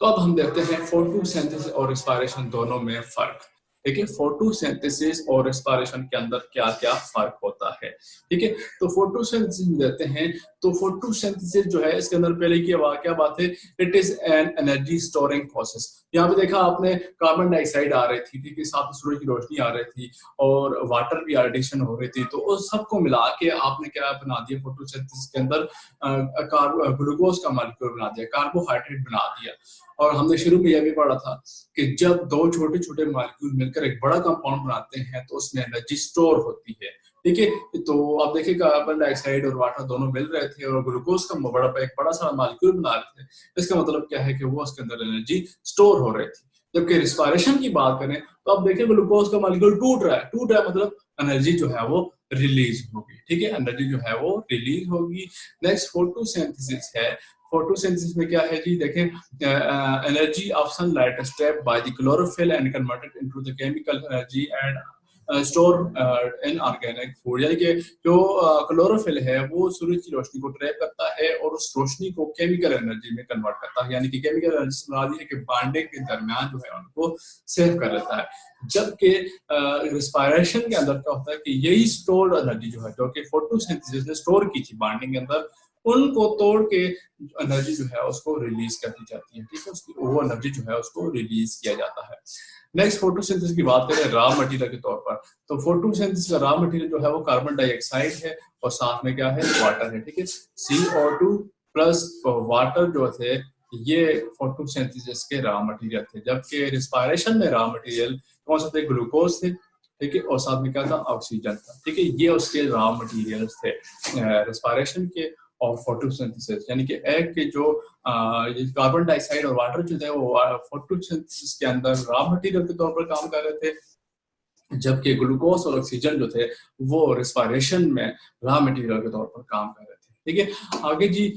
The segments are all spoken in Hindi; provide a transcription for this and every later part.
तो अब हम देखते हैं फोटोसिंथेसिस और रेस्पिरेशन दोनों में फर्क। देखिए फोटोसिंथेसिस और रेस्पिरेशन के अंदर क्या क्या फर्क होता है। ठीक है, तो फोटोसिंथेसिस में देखते हैं तो फोटोसिंथेसिस जो है इसके अंदर पहले की क्या बात है, it is an energy storing process. यहाँ पे देखा आपने कार्बन डाइऑक्साइड आ रही थी, ठीक है, साथ में सूरज की रोशनी आ रही थी और वाटर भी एडिशन हो रही थी, तो उस सबको मिला के आपने क्या बना दिया फोटोसिंथेसिस के अंदर, ग्लूकोज का मॉलिक्यूल बना दिया, कार्बोहाइड्रेट बना दिया। और हमने शुरू में यह भी पढ़ा था कि जब दो छोटे छोटे मॉलिक्यूल मिलकर एक बड़ा कंपाउंड बनाते हैं तो उसमें एनर्जी स्टोर होती है। ठीक है, तो आप देखिए कार्बन डाइऑक्साइड और वाटर दोनों मिल रहे थे और ग्लूकोज का एक बड़ा सा मॉलिक्यूल बना रहे थे। इसका मतलब क्या है कि वो उसके अंदर एनर्जी स्टोर हो रही थी। जबकि रिस्पायरेशन की बात करें तो आप देखिए ग्लूकोज का मॉलिक्यूल टूट रहा है मतलब एनर्जी जो है वो रिलीज होगी। ठीक है, एनर्जी जो है वो रिलीज होगी। नेक्स्ट फोटोसिंथेसिस है। फोटोसिंथेसिस में क्या है जी, देखें energy of sunlight trapped by the chlorophyll and converted into the chemical energy and store in organic food. यानी कि जो क्लोरोफिल है वो सूरज की रोशनी को ट्रैप करता है और उस रोशनी को केमिकल एनर्जी में कन्वर्ट करता है। यानी कि केमिकल एनर्जी बना दी है कि बॉन्डिंग के दरमियान जो है उनको सेव कर लेता है। जबकि रिस्पायरेशन के अंदर क्या होता है कि यही स्टोर्ड एनर्जी जो है, जो कि फोटोसिंथेसिस ने स्टोर की थी बॉन्डिंग के अंदर, उनको तोड़ के एनर्जी जो है उसको रिलीज कर दी जाती है। ठीक है, उसकी वो एनर्जी जो है उसको रिलीज किया जाता है। नेक्स्ट फोटोसिंथेसिस की बात करें रॉ मटेरियल के तौर पर, तो फोटोसिंथेसिस का रॉ मटेरियल जो है वो कार्बन डाइऑक्साइड है और साथ में क्या है, वाटर है। ठीक है, CO2 प्लस वाटर जो थे ये फोटोसिंथेसिस के रॉ मटेरियल थे। जबकि रिस्पायरेशन में रॉ मटेरियल कौन सा थे, ग्लूकोज थे। ठीक है, और साथ में क्या था, ऑक्सीजन था। ठीक है, ये उसके रॉ मटेरियल्स थे रिस्पायरेशन के और फोटोसिंथेसिस। यानी कि एग के जो कार्बन डाइऑक्साइड और वाटर जो थे वो फोटोसिंथेसिस के अंदर रॉ मटेरियल के तौर पर काम कर रहे थे, जबकि ग्लूकोज और ऑक्सीजन जो थे वो रिस्पायरेशन में रॉ मटेरियल के तौर पर काम कर रहे थे। ठीक है, आगे जी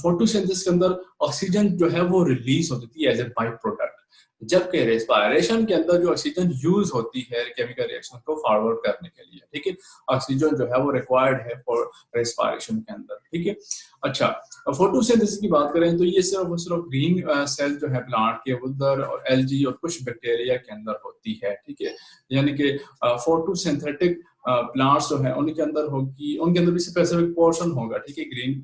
फोटोसिंथेसिस के अंदर ऑक्सीजन जो है वो रिलीज होती थी एज ए बाई प्रोडक्ट, जबकि रेस्पिरेशन के अंदर जो ऑक्सीजन यूज होती है केमिकल रिएक्शन को फॉरवर्ड करने के लिए। ठीक है, ऑक्सीजन जो है वो रिक्वायर्ड है फॉर रेस्पिरेशन के अंदर। ठीक है, अच्छा फोटोसिंथेसिस की बात करें तो ये सिर्फ ग्रीन सेल जो है प्लांट के उधर और एल्गी और कुछ बैक्टीरिया के अंदर होती है। ठीक है, यानी कि फोटोसिंथेटिक प्लांट्स जो है उनके अंदर होगी, उनके अंदर भी स्पेसिफिक पोर्शन होगा। ठीक है, ग्रीन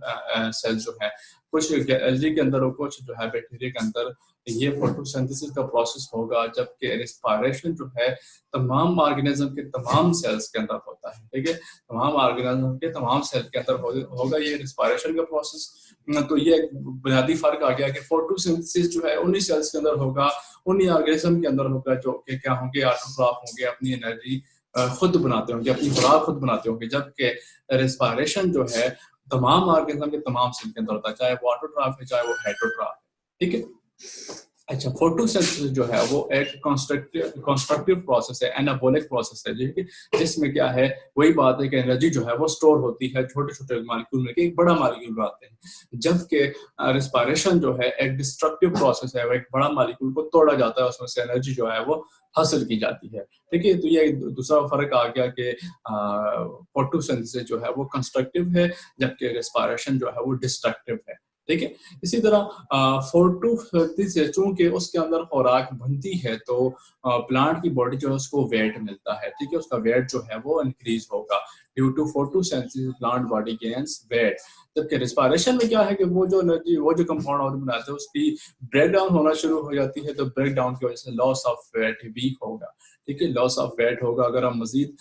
सेल्स जो है कुछ एल्गी के अंदर और कुछ जो है बैक्टीरिया के अंदर ये फोटोसिंथेसिस का प्रोसेस होगा। जबकि रेस्पिरेशन जो है तमाम ऑर्गेनिज्म के तमाम सेल्स के अंदर होता है। ठीक है, तमाम ऑर्गेनिज्म के तमाम सेल के अंदर होगा ये रेस्पिरेशन का प्रोसेस। तो ये एक बुनियादी फर्क आ गया कि फोटोसिंथेसिस जो है उन्हीं सेल्स के अंदर होगा, उन्हीं ऑर्गेनिज्म के अंदर होगा जो कि क्या होंगे, ऑटोट्रॉफ होंगे, अपनी एनर्जी खुद बनाते होंगे, अपनी खुराक खुद बनाते होंगे। जबकि रेस्पिरेशन जो है तमाम ऑर्गेनिज्म के तमाम सेल के अंदर होता है, चाहे वो ऑटोट्रॉफ है चाहे वो हेटरोट्रॉफ है। ठीक है, अच्छा फोटोसिंथेसिस जो है वो एक कंस्ट्रक्टिव प्रोसेस है, एनाबॉलिक प्रोसेस है, जिसमें क्या है, वही बात है कि एनर्जी जो है वो स्टोर होती है, छोटे छोटे मॉलिक्यूल मिलकर एक बड़ा मॉलिक्यूल बनाते हैं। जबकि रिस्पायरेशन जो है एक डिस्ट्रक्टिव प्रोसेस है, वो एक बड़ा मॉलिक्यूल को तोड़ा जाता है, उसमें से एनर्जी जो है वो हासिल की जाती है। ठीक है, तो ये दूसरा फर्क आ गया कि फोटोसिंथेसिस जो है वो कंस्ट्रक्टिव है, जबकि रिस्पायरेशन जो है वो डिस्ट्रक्टिव है। ठीक है, इसी तरह फोटोसिंथेसिस चूंकि उसके अंदर खुराक बनती है तो प्लांट की बॉडी जो है उसको वेट मिलता है। ठीक है, उसका वेट जो है वो इंक्रीज होगा due to photosynthesis, plant body gains weight. जबकि रिस्पायरेशन में क्या है कि वो जो एनर्जी, वो जो कंपाउंड और बनाते हैं उसकी ब्रेक डाउन होना शुरू हो जाती है, तो ब्रेक डाउन की वजह से लॉस ऑफ वेट भी होगा। ठीक है, लॉस ऑफ वेट होगा अगर हम मजीद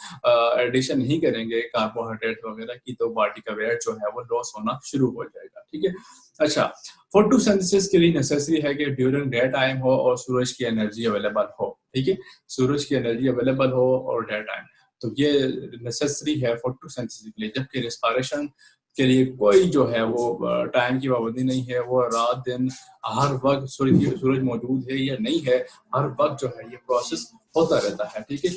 एडिशन नहीं करेंगे कार्बोहाइड्रेट वगैरह की, तो बॉडी का वेट जो है वो लॉस होना शुरू हो जाएगा। ठीक है, अच्छा फोटोसिंथेसिस के लिए नेसेसरी है कि ड्यूरिंग डे टाइम हो और सूरज की एनर्जी अवेलेबल हो। ठीक है, सूरज की एनर्जी अवेलेबल हो और डे टाइम, तो ये नेसेसरी है फोटोसिंथेसिस के लिए। जबकि रिस्पायरेशन के लिए कोई जो है वो टाइम की पाबंदी नहीं है, वो रात दिन हर वक्त सूरज मौजूद है या नहीं है, हर वक्त जो है ये प्रोसेस होता रहता है। ठीक है,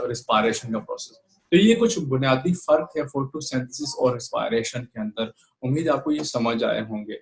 रिस्पायरेशन का प्रोसेस। तो ये कुछ बुनियादी फर्क है फोटोसिंथेसिस और रिस्पायरेशन के अंदर। उम्मीद आपको ये समझ आए होंगे।